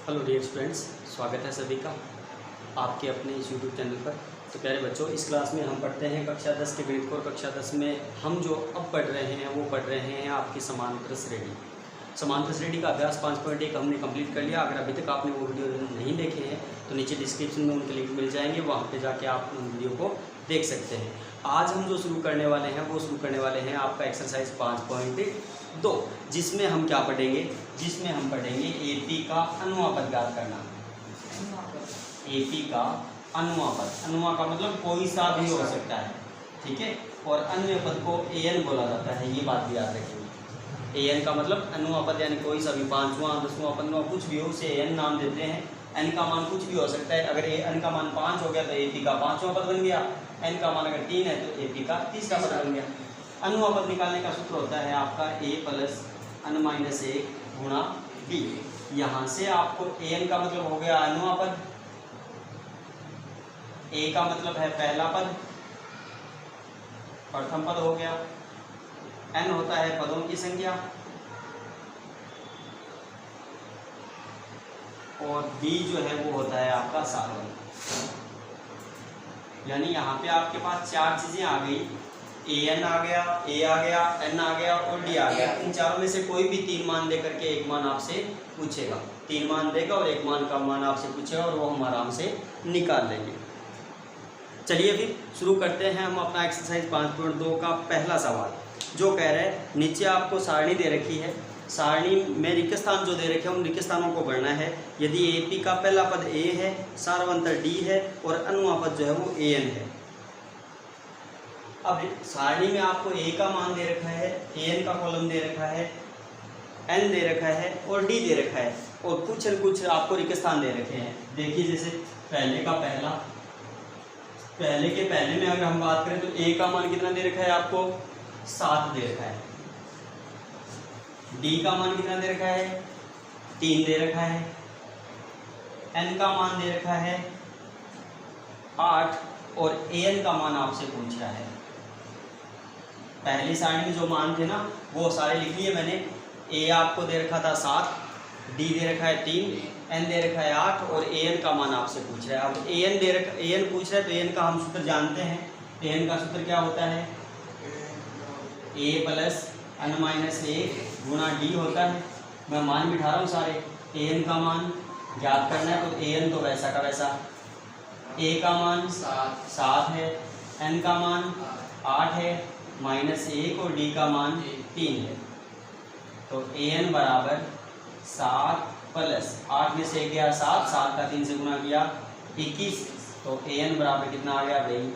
Hello dear students, स्वागत है सभी का आपके अपने इस यूट्यूब चैनल पर। तो प्यारे बच्चों, इस क्लास में हम पढ़ते हैं कक्षा 10 के गणित को। और कक्षा 10 में हम जो अब पढ़ रहे हैं वो पढ़ रहे हैं आपकी समांतर श्रेणी। समांतर श्रेणी का अभ्यास 5.1 हमने कंप्लीट कर लिया। अगर अभी तक आपने वो वीडियो नहीं देखे हैं तो नीचे डिस्क्रिप्शन में उनके लिंक मिल जाएंगे, वहाँ पर जाके आप उन वीडियो को देख सकते हैं। आज हम जो शुरू करने वाले हैं वो शुरू करने वाले हैं आपका एक्सरसाइज 5.2, जिसमें हम क्या पढ़ेंगे, जिसमें हम पढ़ेंगे एपी का अनुपात ज्ञात करना। एपी का अनुपात, अनुपात का मतलब कोई सा भी हो सकता है, ठीक है। और अन्य पद को एन बोला जाता है, ये बात भी याद रखेंगे। एन का मतलब अनुपात यानी कोई सा भी, 5वां 10वां 15वां कुछ भी हो उसे एन नाम देते हैं। एन का मान कुछ भी हो सकता है। अगर एन का मान 5 हो गया तो एपी का 5वां पद बन गया। एन का मान अगर 3 है तो एपी का 3रा पद बन गया। अनुपात निकालने का सूत्र होता है आपका a प्लस n माइनस 1 गुणा b। यहाँ से आपको an का मतलब हो गया अनुपात, a का मतलब है पहला पद, प्रथम पद हो गया, n होता है पदों की संख्या, और b जो है वो होता है आपका सारणी। यानी यहाँ पे आपके पास चार चीजें आ गई, an आ गया, a आ गया, n आ गया और d आ गया। इन चारों में से कोई भी 3 मान दे करके एक मान आपसे पूछेगा, 3 मान देगा और एक मान का मान आपसे पूछेगा और वो हम आराम से निकाल लेंगे। चलिए फिर शुरू करते हैं हम अपना एक्सरसाइज 5.2 का पहला सवाल, जो कह रहा है नीचे आपको सारणी दे रखी है। सारणी में रिक्त स्थान जो दे रखे हैं उन रिक्त स्थानों को भरना है। यदि एपी का पहला पद a है, सारवंतर d है और अनुपात जो है वो an है। अब सारणी में आपको a का मान दे रखा है, an का कॉलम दे रखा है, n दे रखा है और d दे रखा है, और कुछ न कुछ आपको रिक्त स्थान दे रखे हैं। देखिए जैसे पहले का पहला, पहले के पहले में अगर हम बात करें तो a का मान कितना दे रखा है आपको, 7 दे रखा है। d का मान कितना दे रखा है, 3 दे रखा है। n का मान दे रखा है 8 और an का मान आपसे पूछ रहा है। पहली सारणी में जो मान थे ना वो सारे लिख लिए मैंने। a आपको दे रखा था 7, d दे रखा है 3, n दे रखा है 8 और an का मान आपसे पूछ रहा है। अब an दे रखा, an पूछ रहा है तो an का हम सूत्र जानते हैं। an का सूत्र क्या होता है, a प्लस n माइनस 1 गुणा d होता है। मैं मान बिठा रहा हूँ सारे। an का मान ज्ञात करना है तो an तो वैसा का वैसा, a का मान 7 है, n का मान 8 है, माइनस 1 और d का मान 3 है। तो an बराबर 7 प्लस 8 में से गया 7, 7 का 3 से गुणा किया 21। तो an बराबर कितना आ गया भाई,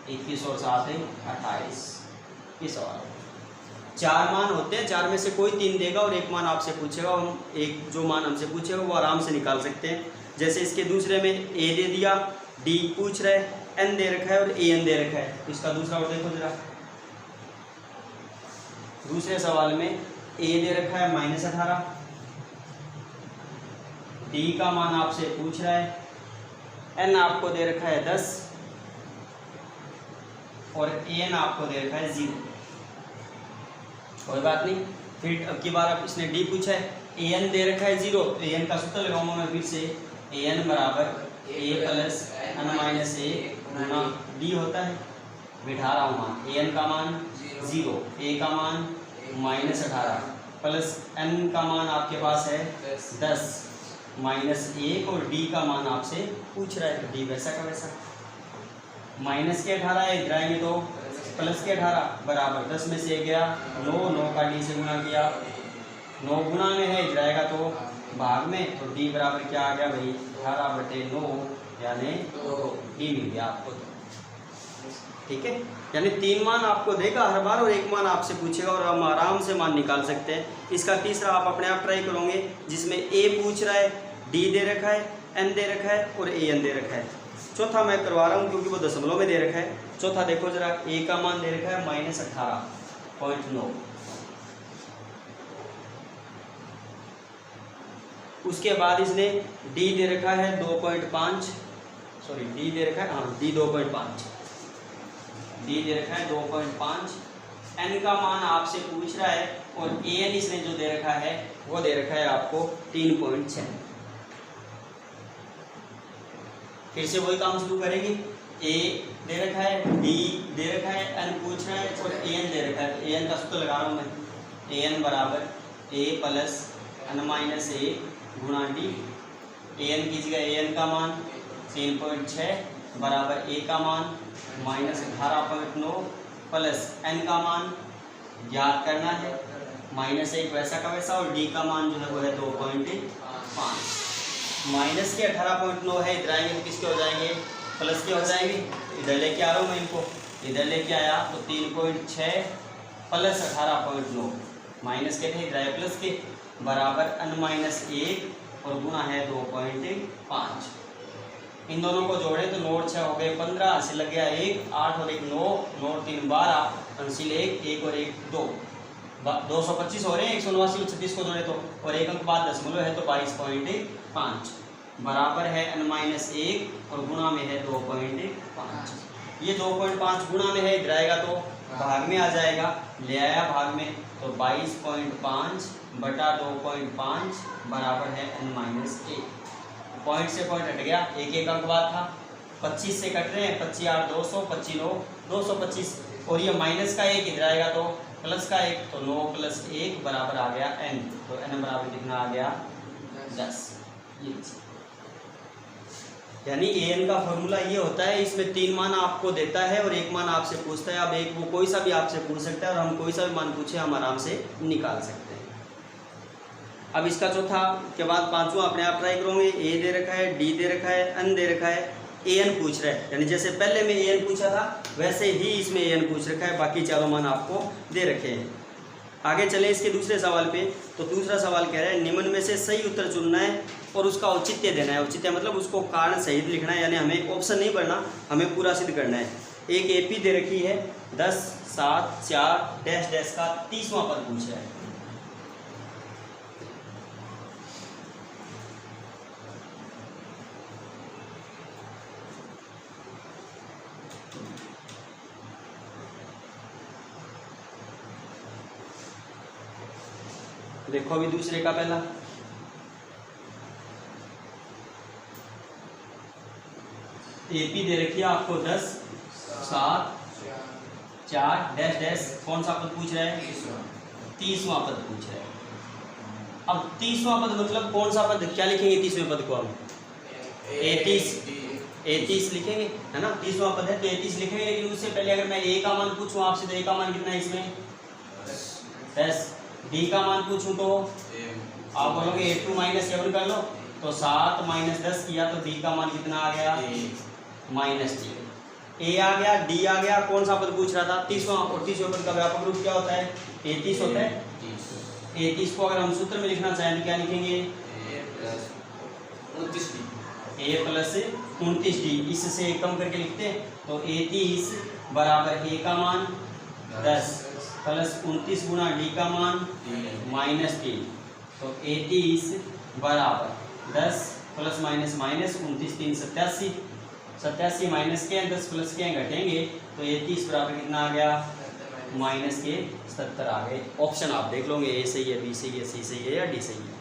21 और 7 है 28। इस सवाल 4 मान होते हैं, 4 में से कोई 3 देगा और एक मान आपसे पूछेगा। हम एक जो मान हमसे पूछेगा वो आराम से निकाल सकते हैं। जैसे इसके दूसरे में a दे दिया, d पूछ रहा है, n दे रखा है और an दे रखा है। तो इसका दूसरा और देखो जरा, दूसरे सवाल में a दे रखा है -18, d का मान आपसे पूछ रहा है, n आपको दे रखा है 10 और an आपको दे रखा है 0। कोई बात नहीं। फिर अब की बार अब इसने d पूछा है, an दे रखा है 0, तो an का सूत्र लगाऊंगा मैं फिर से। an बराबर a प्लस n माइनस 1 गुणा d होता है। बिठा रहा हूँ मान, an का मान 0, a का मान -18 प्लस n का मान आपके पास है 10 माइनस 1 और d का मान आपसे पूछ रहा है। तो d वैसा का वैसा, माइनस के 18 है, इधर आएंगे तो प्लस के 18 बराबर 10 में से गया 9, 9 का d से गुणा किया, 9 गुणा में है, इधर आएगा तो भाग में। तो d बराबर क्या आ गया भाई, 18/9 यानी d मिल गया आपको। ठीक है, यानी 3 मान आपको देगा हर बार और एक मान आपसे पूछेगा और हम आराम से मान निकाल सकते हैं। इसका तीसरा आप अपने आप ट्राई करोगे, जिसमें a पूछ रहा है, d दे रखा है, n दे रखा है और an दे रखा है। चौथा मैं करवा रहा हूँ क्योंकि वो दशमलव में दे रखा है। चौथा देखो जरा, a का मान दे रखा है -18.9, उसके बाद इसने d दे रखा है 2.5, सॉरी d दे रखा है, हाँ d 2.5, d दे रखा है 2.5, n का मान आपसे पूछ रहा है और an इसने जो दे रखा है वो दे रखा है आपको 3.6। फिर से वही काम शुरू करेंगे। ए दे रखा है, डी दे रखा है, एन पूछ रहा है और एन दे रखा है। तो एन का सूत्र लगा रहा हूँ मैं, एन बराबर ए प्लस एन माइनस ए गुणा डी। एन की जगह एन का मान 3.6 बराबर ए का मान माइनस 18.9 प्लस एन का मान ज्ञात करना है -1 वैसा का वैसा, और डी का मान जो है वो है 2.5। माइनस के 18.9 है, इधर आएंगे तो किसके हो जाएंगे, प्लस के हो जाएंगे। इधर लेके आ रहा हूँ मैं इनको, इधर लेके आया तो 3.6 प्लस 18.9 माइनस के थे, इधर आए प्लस के बराबर n-1 और गुणा है 2.5। इन दोनों को जोड़े तो 9 और 6 हो गए 15, हासिल लग गया 1, 8 और 1 9, 9 और 3 12, हासिल 1, 1 और 1 2, 225 हो रहे हैं। 189 और 36 को जोड़े तो, और एक अंक बाद दशमलव है तो 22.5 बराबर है n-1 और गुणा में है 2.5। ये 2.5 गुणा में है, इधर आएगा तो भाग में आ जाएगा, ले आया भाग में तो 22.5 बटा 2.5 बराबर है n-1। पॉइंट से पॉइंट हट गया, एक एक अंक बाद था, 25 से कट रहे हैं, 25 8 200, 25 9 225, और ये माइनस का 1 इधर आएगा तो प्लस का 1, तो 9 + 1 बराबर आ गया n। तो n बराबर कितना आ गया 10। यानी an का फॉर्मूला ये होता है, इसमें 3 मान आपको देता है और 1 मान आपसे पूछता है। अब एक वो कोई सा भी आपसे पूछ सकता है और हम कोई सा भी मान पूछे हम आराम से निकाल सकते हैं। अब इसका चौथा के बाद पांचवा अपने आप ट्राई करोगे। ए दे रखा है, डी दे रखा है, एन दे रखा है, एन पूछ रहा है, यानी जैसे पहले में एन पूछा था वैसे ही इसमें एन पूछ रखा है, बाकी चारों मान आपको दे रखे हैं। आगे चले इसके दूसरे सवाल पे, तो दूसरा सवाल कह रहा है निम्न में से सही उत्तर चुनना है और उसका औचित्य देना है। औचित्य मतलब उसको कारण सहित लिखना है, यानी हमें ऑप्शन नहीं पढ़ना, हमें पूरा सिद्ध करना है। एक एपी दे रखी है 10 7 4 डैश डैश का 30वां पद पूछ रहा है। देखो अभी दूसरे का पहला, एपी दे रखी है आपको 10 7 4 डैश डैश, कौन सा पद पूछ रहा है, 30वां पद पूछ रहा है। अब 30वां पद मतलब कौन सा पद, क्या लिखेंगे 30वें पद को हम 33 लिखेंगे, है ना। 30वां पद है तो 33 लिखेंगे, लेकिन उससे पहले अगर मैं ए का मान पूछूं आपसे तो ए का मान कितना है इसमें 10, डी का मान पूछूं तो आप बोलोगे 8 - 7 कर लो, तो 7 - 10 किया तो डी का मान कितना आ गया -3। ए आ गया, डी आ गया, कौन सा पद पूछ रहा था 30वां, और 30वें पद का व्यापक रूप क्या होता है 33 होता है। 33 को अगर हम सूत्र में लिखना चाहें तो क्या लिखेंगे a प्लस 29d, इससे कम करके लिखते हैं तो 33 बराबर a का मान 10 प्लस 29 गुणा डी का मान -3, तो 33 बराबर 10 प्लस माइनस माइनस 29 3 87, 87 माइनस के 10 प्लस के घटेंगे तो 33 बराबर कितना आ गया माइनस के 77 आ गए। ऑप्शन आप देख लोगे, ए सही है, बी सही है, सी सही है या डी सही है।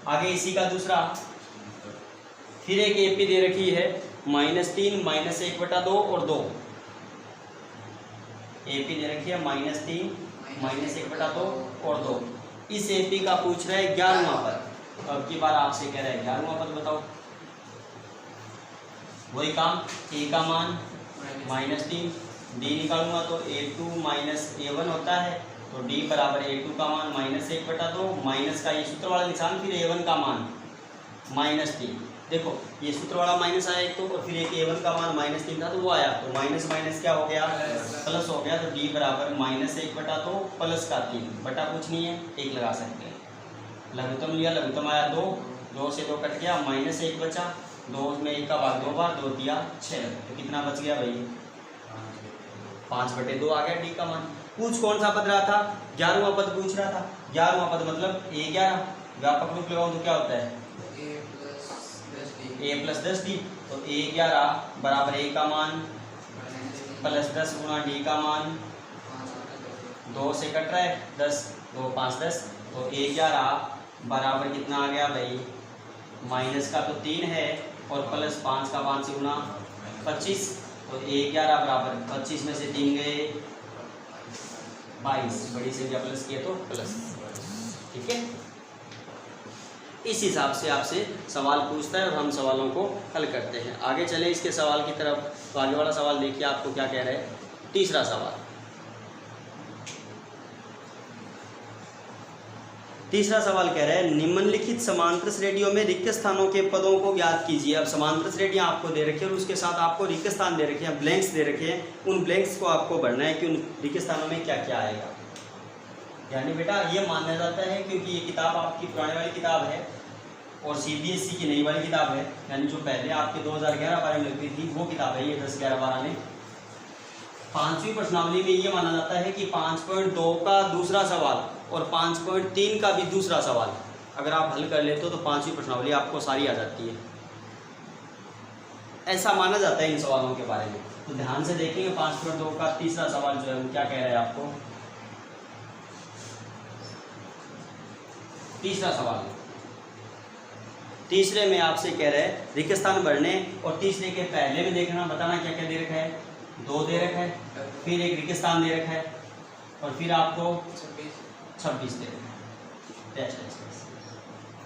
आगे इसी का दूसरा, फिर एक एपी दे रखी है -3 -1/2 और 2। एपी दे रखी है -3 -1/2 और 2। इस एपी का पूछ रहा है 11वां पद। तो अब की बार आपसे कह रहा है 11वां पद बताओ। वही काम, ए का मान -3, डी निकालूंगा तो a2 - a1 होता है, तो d बराबर a2 का मान -1/2, माइनस का ये सूत्र वाला निशान, फिर a1 का मान -3। देखो ये सूत्र वाला माइनस आया एक तो, और फिर एक a1 का मान -3 था तो वो आया, तो माइनस माइनस क्या हो गया प्लस हो गया, तो d बराबर -1/2 प्लस का 3 बटा कुछ नहीं है 1 लगा सकते हैं। लघुत्तम लिया, लघुत्तम आया 2, 2 से 2 कट गया, -1 बचा, 2 में 1 का भाग 2 बार, 2 दिया 6, तो कितना बच गया भाई 5/2 आ गया डी का मान। पूछ कौन सा पद रहा था 11वां पद पूछ रहा था। 11वां पद मतलब a11, व्यापक रूप लगाऊं तो क्या होता है a + 10d, तो a11 बराबर a का मान प्लस 10 गुणा d का मान, 2 से कट रहा है 10, 2 5 10, तो a11 बराबर कितना आ गया भाई, माइनस का तो 3 है, और प्लस 5 का 5 से गुना 25, तो 11 बराबर 25 में से 3 गए 22, बड़ी संख्या प्लस किया तो प्लस। ठीक है, इस हिसाब से आपसे सवाल पूछता है और हम सवालों को हल करते हैं। आगे चले इसके सवाल की तरफ। तो आगे वाला सवाल देखिए आपको क्या कह रहा है। तीसरा सवाल, तीसरा सवाल कह रहा है निम्नलिखित समांतर श्रेणियों में रिक्त स्थानों के पदों को ज्ञात कीजिए। अब समांतर श्रेणियां आपको दे रखी है और उसके साथ आपको रिक्त स्थान दे रखे हैं, ब्लैंक्स दे रखे हैं। उन ब्लैंक्स को आपको भरना है कि उन रिक्त स्थानों में क्या क्या आएगा। यानी बेटा ये माना जाता है, क्योंकि ये किताब आपकी पुरानी वाली किताब है और CBSE की नई वाली किताब है, यानी जो पहले आपके 2011-12 में लगती थी वो किताब है ये 10-11-12 में। 5वीं प्रश्नावली में ये माना जाता है कि 5.2 का दूसरा सवाल और 5.3 का भी दूसरा सवाल अगर आप हल कर लेते हो तो 5वीं प्रश्नावली आपको सारी आ जाती है, ऐसा माना जाता है इन सवालों के बारे में। तो ध्यान से देखेंगे 5.2 का तीसरा सवाल जो है वो क्या कह रहा है आपको। तीसरा सवाल, तीसरे में आपसे कह रहे हैं रिक्त स्थान भरने और तीसरे के पहले में देखना, बताना क्या क्या दे रखा है। 2 दे रखा है, फिर एक रिक्त स्थान दे रखा है और फिर आपको 26 दे रखा है।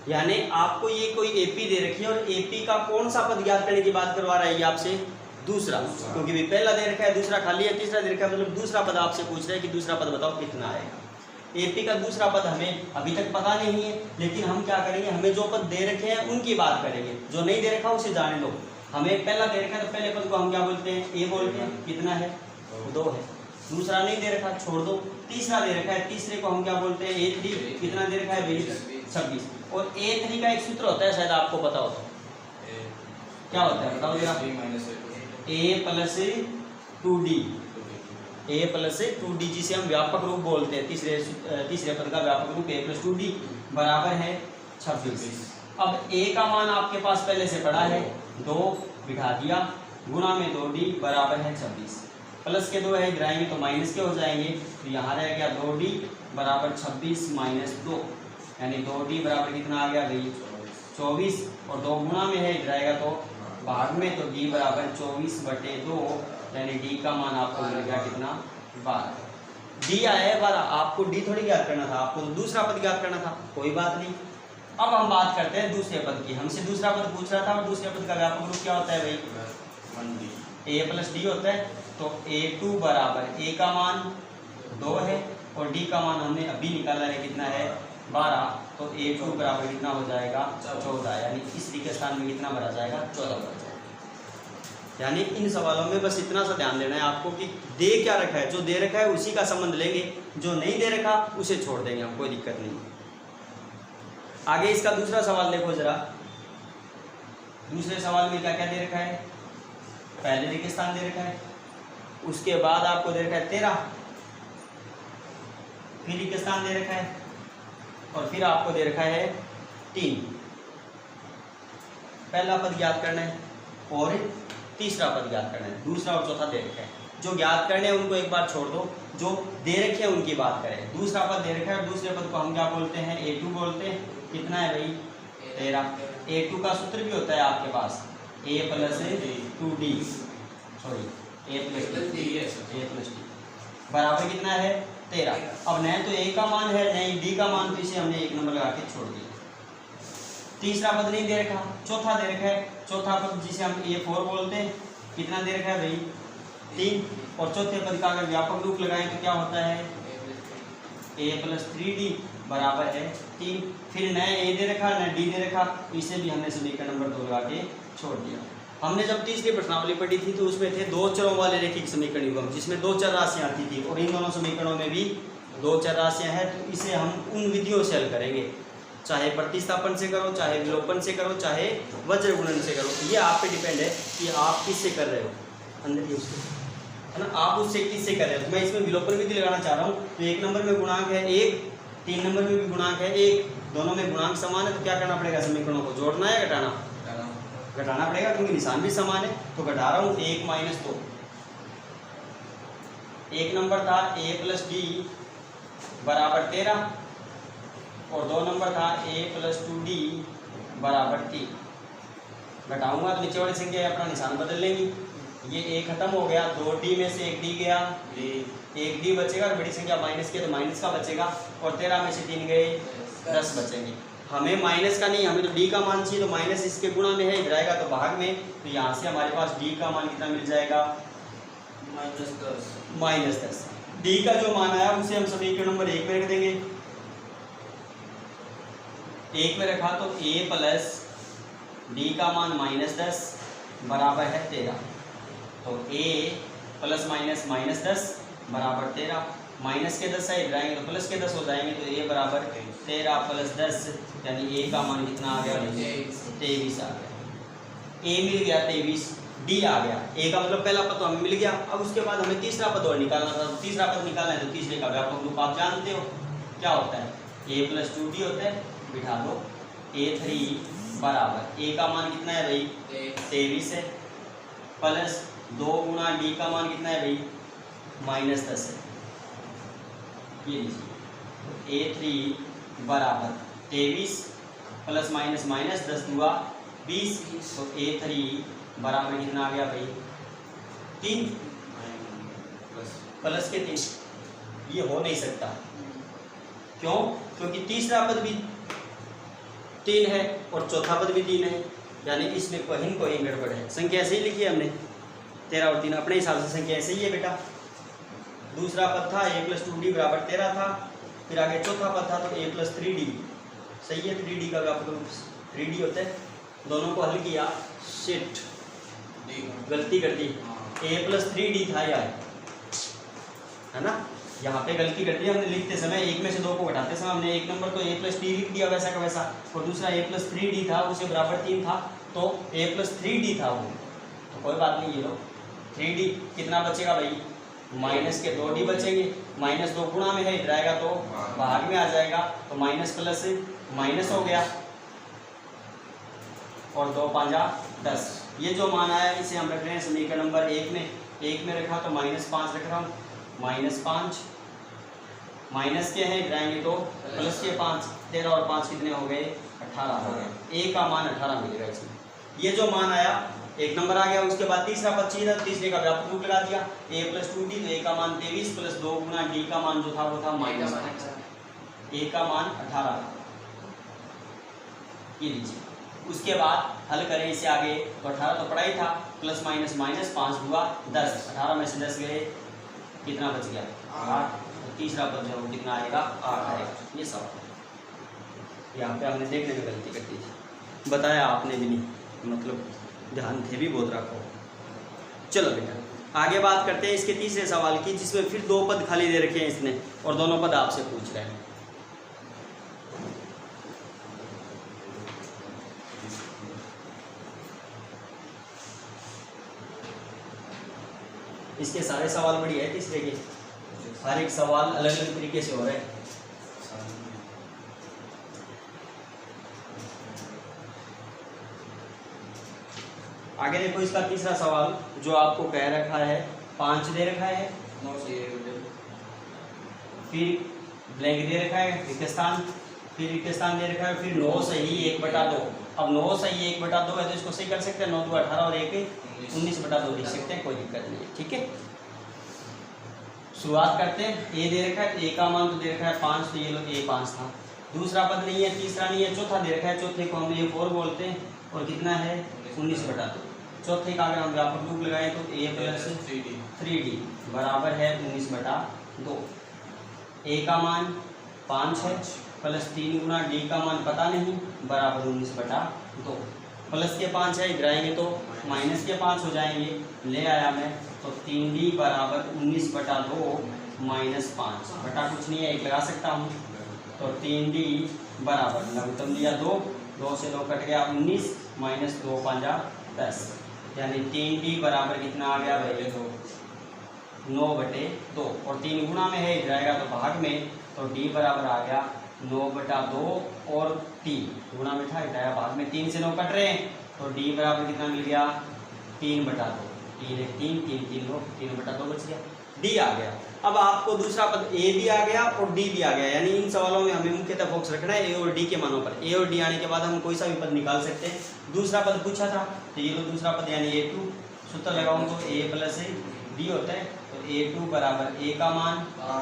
यानी आपको ये कोई AP दे रखी है और AP का कौन सा पद ज्ञात करने की बात करवा रहा है ये आपसे, दूसरा, क्योंकि भी पहला दे रखा है दूसरा खाली है, तीसरा दे रखा है, मतलब दूसरा पद आपसे पूछ रहा है कि दूसरा पद बताओ कितना आएगा। AP का दूसरा पद हमें अभी तक पता नहीं है, लेकिन हम क्या करेंगे, हमें जो पद दे रखे हैं उनकी बात करेंगे, जो नहीं दे रखा उसे जाने दो। हमें पहला दे रखा है तो पहले पद को हम क्या बोलते हैं, A बोलते हैं। कितना है, 2 है। दूसरा नहीं दे रखा, छोड़ दो। तीसरा दे रखा है, तीसरे को हम क्या बोलते हैं, A3। कितना दे रखा है, 26। और A3 का एक सूत्र होता है, शायद आपको पता होता है, क्या होता है बताओ जरा। A plus 2D, A plus 2D, जिसे हम व्यापक रूप बोलते हैं। तीसरे पद का व्यापक रूप A प्लस 2D बराबर है 26। अब A का मान आपके पास पहले से पड़ा है, 2 बिठा दिया, गुणा में 2D बराबर है 26। प्लस के 2 है, गिराएंगे तो माइनस के हो जाएंगे, तो यहाँ रह गया 2D बराबर 26 माइनस 2, यानी 2D बराबर कितना आ गया भाई, 24। और 2 गुणा में है, गिराएगा तो भाग में, तो D बराबर 24/2, यानी D का मान आपको मिल गया कितना, 12। D आया है 12, आपको D थोड़ी ज्ञात करना था, आपको तो दूसरा पद ज्ञात करना था, कोई बात नहीं। अब हम बात करते हैं दूसरे पद की। हमसे दूसरा पद पूछ रहा था और दूसरे पद का व्यापक रूप क्या होता है भाई, 1D। A प्लस D होता है, तो A2 बराबर A का मान 2 है और D का मान हमने अभी निकाला है, कितना है, 12। तो A2 बराबर कितना हो जाएगा, 14, यानी इस D के स्थान में कितना भरा जाएगा, 14 भरा जाएगा। यानी इन सवालों में बस इतना सा ध्यान देना है आपको कि दे क्या रखा है, जो दे रखा है उसी का संबंध लेंगे, जो नहीं दे रखा उसे छोड़ देंगे हम, कोई दिक्कत नहीं। आगे इसका दूसरा सवाल देखो जरा। दूसरे सवाल में क्या क्या दे रखा है, पहले रिक्त स्थान दे रखा है, उसके बाद आपको दे रखा है 13, फिर रिक्त स्थान दे रखा है और फिर आपको दे रखा है 3। पहला पद ज्ञात करना है और तीसरा पद ज्ञात करना है, दूसरा और चौथा दे रखा है। जो ज्ञात करने हैं उनको एक बार छोड़ दो, जो दे रखे हैं उनकी बात करें। दूसरा पद दे रखा है और दूसरे पद को हम क्या बोलते हैं, A2 बोलते हैं। कितना है भाई, 13। A2 का सूत्र भी होता है आपके पास, A plus 2D, sorry A plus D बराबर कितना है, 13। अब न तो A का मान है नहीं D का मान, तो इसे हमने 1 नंबर लगा के छोड़ दिया। तीसरा पद नहीं दे रखा, चौथा दे रखा है। चौथा पद जिसे हम A4 बोलते हैं, कितना दे रखा है भाई, 3। और चौथे पद का अगर व्यापक रूप लगाएं तो क्या होता है, A प्लस 3D बराबर है 3। फिर न A दे रखा न D दे रखा, इसे भी हमने समीकरण नंबर 2 लगा के छोड़ दिया। हमने जब तीसरी प्रश्नावली पढ़ी थी तो उसमें थे 2 चरों वाले रैखिक समीकरण युग्म, जिसमें 2 चर राशियाँ आती थी, और इन दोनों समीकरणों में भी 2 चर राशियाँ हैं। तो इसे हम उन विधियों से हल करेंगे, चाहे प्रतिस्थापन से करो, चाहे विलोपन से करो, चाहे वज्र गुणन से करो। ये आप पे डिपेंड है कि आप किससे कर रहे हो, अंदर ही उसके है ना, आप उससे किससे कर रहे हो। तो मैं इसमें विलोपन विधि लगाना चाह रहा हूँ। तो 1 नंबर में गुणांक है 1, 3 नंबर में भी गुणांक है 1, दोनों में गुणांक समान है। तो क्या करना पड़ेगा, समीकरणों को जोड़ना है, घटाना घटाना पड़ेगा, क्योंकि निशान भी समान है। तो घटा रहा हूँ 1 माइनस 2। 1 नंबर था A प्लस D बराबर 13 और 2 नंबर था A प्लस 2D बराबर 3। घटाऊंगा तो नीचे वाली संख्या अपना निशान बदल लेंगी। ये ए खत्म हो गया, 2d में से 1d गया, 1d बचेगा और बड़ी संख्या माइनस की तो माइनस का बचेगा, और 13 में से 3 गए 10 बचेंगे। हमें माइनस का नहीं, हमें तो d का मान चाहिए, तो माइनस इसके गुणा में है, इधर आएगा तो भाग में, तो यहाँ से हमारे पास d का मान कितना मिल जाएगा, -10। d का जो मान आया उसे हम समीकरण नंबर 1 में रख देंगे। 1 में रखा तो a प्लस d का मान -10 बराबर है 13। तो a प्लस माइनस -10 बराबर 13, माइनस के 10 है, इधर आएंगे तो प्लस के 10 हो जाएंगे, तो a बराबर 13 + 10, यानी a का मान कितना आ गया, 23 आ गया। a मिल गया 23, d आ गया। a का मतलब पहला पद तो हमें मिल गया। अब उसके बाद हमें तीसरा पद और निकालना था, तो तीसरा पद निकालना है तो तीसरे का व्यापक रूप आप जानते हो क्या होता है, a + 2d होता है, बिठा दो। a3 बराबर a का मान कितना है भाई, 23 है, प्लस 2 गुणा d का मान कितना है भाई, -10 है। ये लीजिए a3 बराबर 23 प्लस माइनस माइनस 10 दूआ 20, तो a3 बराबर कितना आ गया भाई, 3 प्लस के 3। ये हो नहीं सकता, क्यों? क्योंकि तीसरा पद भी 3 है और चौथा पद भी 3 है, यानी इसमें कहीं गड़बड़ है। संख्या ऐसे ही लिखी है हमने, 13 और 3 अपने हिसाब से संख्या ऐसे ही है बेटा। दूसरा पद था a + 2d बराबर 13 था, फिर आगे चौथा पद था तो a + 3d, सही है। 3d का व्यापक रूप 3d होता है। दोनों को हल किया, शिट गलती कर दी, a + 3d था यार, है ना, यहाँ पे गलती कर दी हमने लिखते समय। एक में से 2 को घटाते समय हमने एक नंबर तो a + d लिख दिया वैसा का वैसा, और दूसरा a + 3d था, उसे बराबर 3 था, तो a + 3d था वो, तो कोई बात नहीं। ये लो 3d कितना बचेगा भाई, माइनस के 2d बचेंगे, -2 गुणा में है, इधर आएगा तो भाग में आ जाएगा, तो माइनस प्लस माइनस हो गया, और 2 × 5 = 10। ये जो मान आया इसे हम रख रहे हैं समीकरण नंबर 1 में। 1 में रखा तो -5 रख रहा हूँ, -5 माइनस के हैं, इधर आएंगे तो प्लस के 5, 13 और 5 कितने हो गए, 18 हो गए। a का मान 18 मिलेगा इसमें। ये जो मान आया 1 नंबर आ गया। उसके बाद तीसरा पद चाहिए था, तीसरे का व्यापक रूप लगा दिया, a + 2d, तो a का मान 23 प्लस 2 गुणा d का मान जो था वो था -5, a का मान 18। ये लीजिए। उसके बाद हल करें इसे आगे, तो 18 तो पड़ा ही था, प्लस माइनस माइनस 5 हुआ 10, 18 में से 10 गए, कितना बच गया, 8। तो तीसरा पद जो कितना आएगा, 8 आएगा। ये सब यहाँ पे हमने देखने में गलती कर दी थी, बताया आपने भी नहीं, मतलब ध्यान थे भी बहुत रखो। चलो बेटा आगे बात करते हैं इसके तीसरे सवाल की, जिसमें फिर 2 पद खाली दे रखे हैं इसने, और दोनों पद आपसे पूछ रहे हैं। इसके सारे सवाल बढ़िया है तीसरे के, हर एक सवाल अलग अलग तरीके से हो रहे हैं। आगे देखो इसका तीसरा सवाल जो आपको कह रखा है, 5 दे रखा है, फिर ब्लैंक दे रखा है रिक्त स्थान, फिर रिक्त स्थान दे रखा है, फिर 9 सही 1/2। अब 9 सही 1/2 है तो इसको सही कर सकते हैं, 9 2 18 और 1 19/2 लिख सकते हैं, कोई दिक्कत नहीं है। ठीक है, शुरुआत करते हैं। a दे रखा है, a का मान तो दे रखा है 5, तो ये लो a 5 था। दूसरा पद नहीं है, तीसरा नहीं है, चौथा दे रखा है, चौथे को हम a4 बोलते हैं, और कितना है 19/2। चौथे का अगर हम व्यापक रूप लगाएं तो a + 3d बराबर है 19/2। a का मान 5 है, प्लस 3 गुणा d का मान पता नहीं, बराबर 19/2। प्लस के 5 है, इधर आएंगे तो माइनस के 5 हो जाएंगे, ले आया मैं, तो 3d बराबर 19/2 -5, बटा कुछ नहीं है 1 लगा सकता हूँ, तो 3d बराबर लघुत्तम दिया 2, 2 से 2 कट गया 19, -2 × 5 = 10, यानी 3d बराबर कितना आ गया भाई, 9/2, और 3 गुणा में है, इधर आएगा तो भाग में, तो d बराबर आ गया 9/2, और 3 गुणा में था, इधर आया भाग में, 3 से 9 कट रहे हैं, तो d बराबर कितना मिल गया 3/2, 3 1 3 3 3 2, 3/2 बच गया। डी आ गया। अब आपको दूसरा पद ए भी आ गया और डी भी आ गया, यानी इन सवालों में हमें मुख्यतः फोकस रखना है ए और डी के मानों पर। ए और डी आने के बाद हम कोई सा भी पद निकाल सकते हैं। दूसरा पद पूछा था तो ये लो दूसरा पद यानी A2, सूत्र लगाऊं तो A प्लस डी होता है, तो A2 बराबर A का मान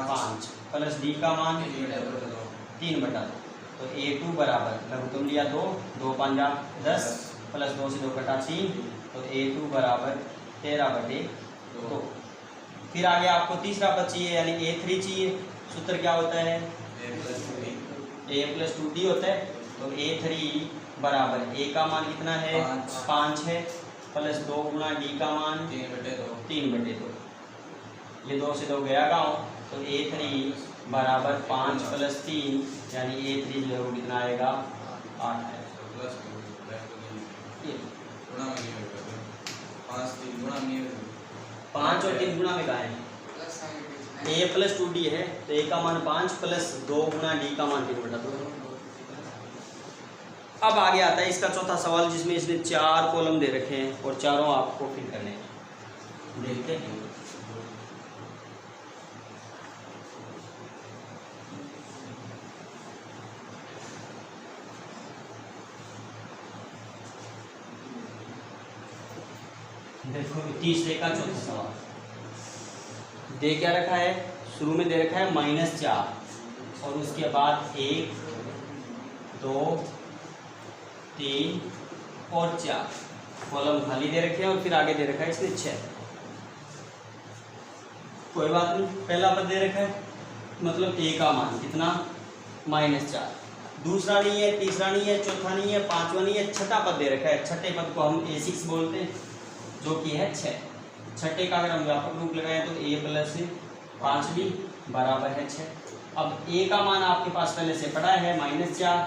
5 प्लस डी का मान 3/2, तो A2 बराबर लघुत्तम लिया 2, 2 5 10 प्लस 2 से 2 कटा 3, तो A2 बराबर 13/2। फिर आगे आपको तीसरा पद चाहिए यानी A3 चाहिए। सूत्र क्या होता है? A प्लस 2D होता है, तो A3 बराबर A का मान कितना है? 5 है, प्लस 2 गुना D का मान 3/2। ये 2 से 2 गया गाँव, तो A3 बराबर 5 प्लस 3 यानी A3 जो है वो कितना आएगा? 8 है। 5 और 3 गुना में कहा है A प्लस 2D है, तो A का मान 5 प्लस 2 गुना D का मान 3/2। अब आगे आता है इसका चौथा सवाल जिसमें इसने 4 कॉलम दे रखे हैं और चारों आपको फिल करने हैं। देखते हैं। देखो तीसरे का चौथा सवाल दे क्या रखा है? शुरू में दे रखा है -4 और उसके बाद 1 2 3 और 4 कॉलम खाली दे रखे हैं और फिर आगे दे रखा है इसने 6। कोई बात नहीं, पहला पद दे रखा है मतलब A का मान कितना? -4। दूसरा नहीं है, तीसरा नहीं है, चौथा नहीं है, पांचवा नहीं है, छठा पद दे रखा है। छठे पद को हम A6 बोलते हैं, जो कि है 6। छठे का अगर हम व्यापक रूप लगाएं तो A प्लस 5D बराबर है 6। अब A का मान आपके पास पहले से पड़ा है -4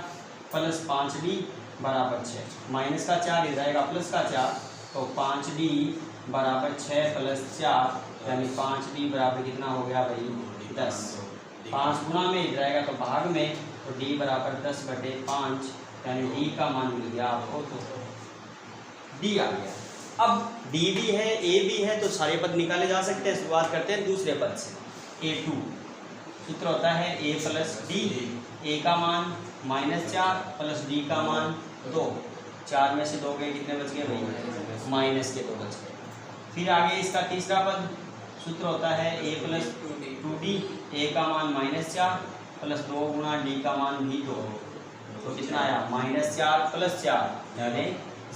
प्लस 5D बराबर 6। माइनस का 4 इधर आएगा, प्लस का 4, तो 5D बराबर 6 प्लस 4 यानी 5D बराबर कितना हो गया भाई? 10। 5 गुना में इधर आएगा तो भाग में, तो D बराबर 10/5 यानी D का मान मिल गया आपको, तो D आ गया। अब D भी है A भी है तो सारे पद निकाले जा सकते हैं। शुरुआत करते हैं दूसरे पद से। A2 सूत्र होता है A प्लस D। A का मान -4 प्लस D का मान 2। 4 में से 2 गए, कितने बच गए भाई? माइनस के 2 बच गए। फिर आगे इसका तीसरा पद सूत्र होता है A प्लस 2D। A का मान -4 प्लस 2 गुना D का मान भी 2, तो कितना आया? -4 प्लस 4 यानी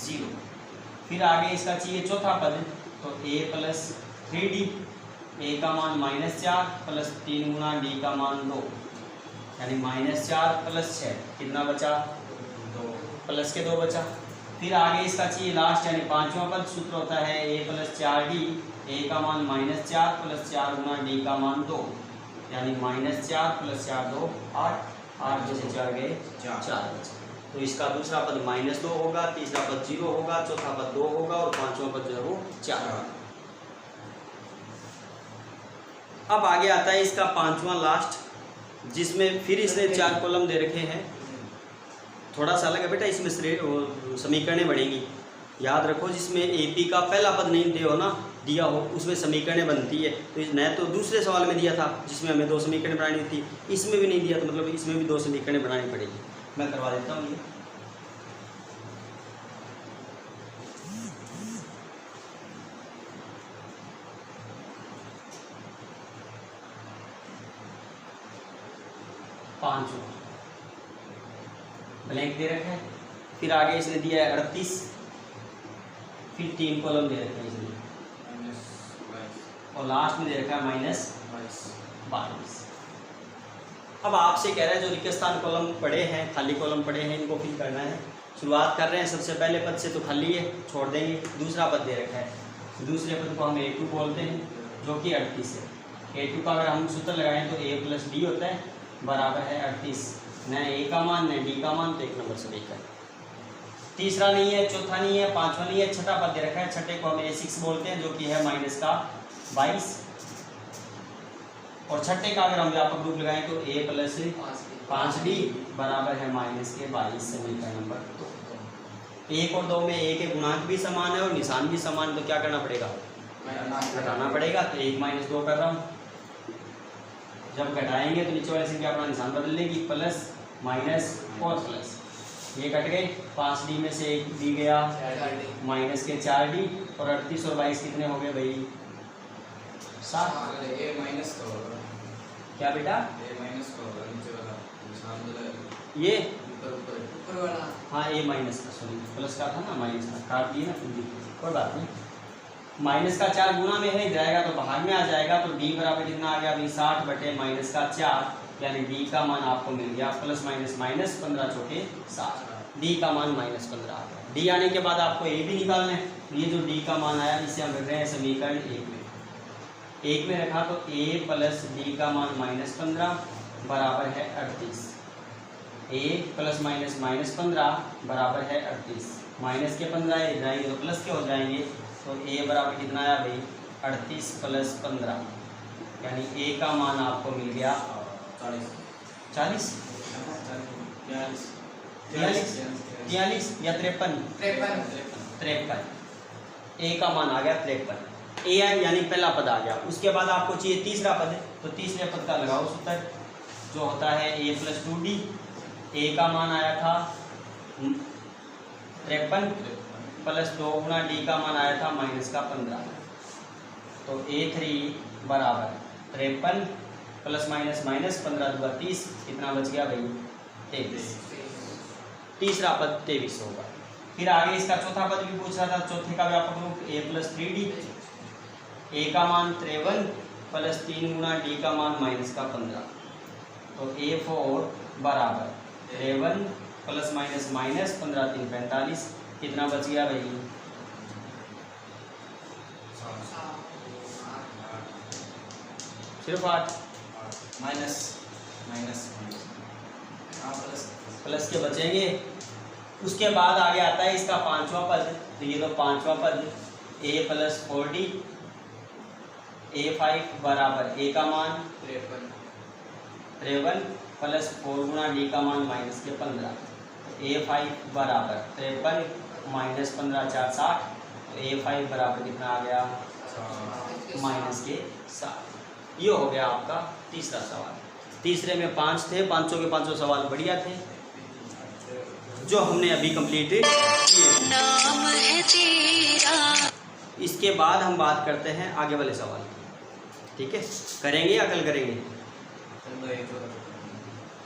0। फिर आगे इसका चाहिए चौथा पद, तो A प्लस 3D। A का मान -4 प्लस 3 गुना D का मान 2 यानी -4 प्लस 6 कितना बचा? 2 प्लस के 2 बचा। फिर आगे इसका चाहिए लास्ट यानी पांचवा पद, सूत्र होता है A प्लस 4D। A का मान -4 प्लस 4 गुना D का मान 2 यानी -4 प्लस 4 2 8। 8 में से 4 गए 4 बचे। तो इसका दूसरा पद -2 होगा, तीसरा पद 0 होगा, चौथा पद 2 होगा और पांचवा पद जो है वो 4 होगा। अब आगे आता है इसका पांचवा लास्ट, जिसमें फिर इसने 4 कॉलम दे रखे हैं। थोड़ा सा अलग है बेटा, इसमें समीकरणें बढ़ेंगी। याद रखो जिसमें AP का पहला पद नहीं दिया हो उसमें समीकरणें बनती है। तो न तो दूसरे सवाल में दिया था जिसमें हमें 2 समीकरण बनानी थी, इसमें भी नहीं दिया तो मतलब इसमें भी 2 समीकरणें बनानी पड़ेगी। मैं करवा देता हूँ ये। पांचवा ब्लैंक दे रखा है, फिर आगे इसने दिया है 38, फिर 3 कॉलम दे रखे हैं इसने और लास्ट में दे रखा है -22। अब आपसे कह रहा है जो रिक्त स्थान कॉलम पड़े हैं, खाली कॉलम पड़े हैं, इनको फिल करना है। शुरुआत कर रहे हैं सबसे पहले पद से, तो खाली है छोड़ देंगे। दूसरा पद दे रखा है, दूसरे पद को हम A2 बोलते हैं जो कि 38 है। A2 का अगर हम सूत्र लगाएं तो A प्लस D होता है बराबर है 38। न A का मान न D का मान, तो 1 नंबर से लेकर। तीसरा नहीं है, चौथा नहीं है, पांचवा नहीं है, छठा पद दे रखा है। छठे को हम A6 बोलते हैं जो कि है -22। और छठे का अगर हम व्यापक रूप लगाएं तो A प्लस 5D बराबर है -22 समीकरण नंबर 2। 1 और 2 में A के गुणांक भी समान है और निशान भी समान, तो क्या करना पड़ेगा? घटाना पड़ेगा, तो 1 - 2 कर रहा हूँ। जब घटाएंगे तो नीचे वाले संख्या अपना निशान बदल लेगी, प्लस माइनस और प्लस, ये कट गए। 5D में से 1 डी गया, माइनस के 4D, और 38 और 22 कितने हो गए भाई? 7। क्या बेटा? ये हाँ, A माइनस का, सॉरी प्लस का था ना, माइनस का काट दिए ना, कोई बात नहीं। माइनस का 4 गुना में है, जाएगा तो बाहर में आ जाएगा, तो D बराबर कितना आ गया अभी? 60 बटे माइनस का 4, यानी D का मान आपको मिल गया प्लस माइनस माइनस 15 चौके 60, D का मान -15 आ गया। D आने के बाद आपको A भी निकालना है। ये जो D का मान आया, इसे हम रख रहे हैं समीकरण 1 में रखा, तो A प्लस D का मान -15 बराबर है 38। A प्लस माइनस -15 बराबर है 38, माइनस के 15 जाएंगे तो प्लस के हो जाएंगे, तो A बराबर कितना आया भाई? 38 प्लस 15, यानी A का मान आपको मिल गया 40 43 या 53। A का मान आ गया 53। A यानी पहला पद आ गया। उसके बाद आपको चाहिए तीसरा पद, तो तीसरे पद का लगाओ सूत्र, जो होता है A + 2D। A का मान आया था 53 प्लस 2 गुना D का मान आया था -15, तो A3 बराबर 53 प्लस माइनस -15 × 2 = 30, कितना बच गया भाई? 23। तीसरा पद 23 होगा। फिर आगे इसका चौथा पद भी पूछ रहा था, चौथे का व्यापक रूप A + 3D। A का मान 53 प्लस 3 गुना D का मान -15, तो A4 बराबर 53 प्लस माइनस -15 × 3 = 45, कितना बच गया भाई? सिर्फ 8 प्लस के बचेंगे। उसके बाद आगे आता है इसका पांचवा पद, तो ये तो पांचवा पद A + 4D। A5 बराबर A का मान 53 प्लस 4 गुना D का मान -15, तो A5 बराबर 53 - 15 = 60, तो A5 बराबर कितना आ गया? -7। ये हो गया आपका तीसरा सवाल। तीसरे में 5 थे, पांचों के पांचों सवाल बढ़िया थे जो हमने अभी कंप्लीट किए। इसके बाद हम बात करते हैं आगे वाले सवाल की, ठीक है? करेंगे या कल करेंगे?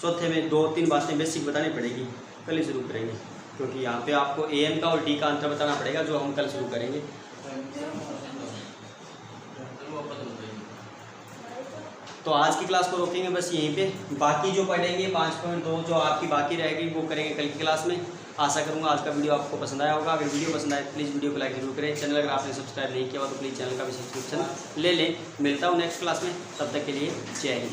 चौथे में 2-3 बातें बेसिक बतानी पड़ेगी, कल ही शुरू करेंगे, क्योंकि यहाँ पे आपको AM का और D का अंतर बताना पड़ेगा, जो हम कल शुरू करेंगे। तो आज की क्लास को रोकेंगे बस यहीं पे, बाकी जो पढ़ेंगे 5.2 जो आपकी बाकी रहेगी वो करेंगे कल की क्लास में। आशा करूँगा आज का वीडियो आपको पसंद आया होगा। अगर वीडियो पसंद आए तो प्लीज़ वीडियो को लाइक जरूर करें। चैनल अगर आपने सब्सक्राइब नहीं किया हो तो प्लीज़ चैनल का भी सब्सक्रिप्शन ले लें। मिलता हूँ नेक्स्ट क्लास में, तब तक के लिए जय हिंद।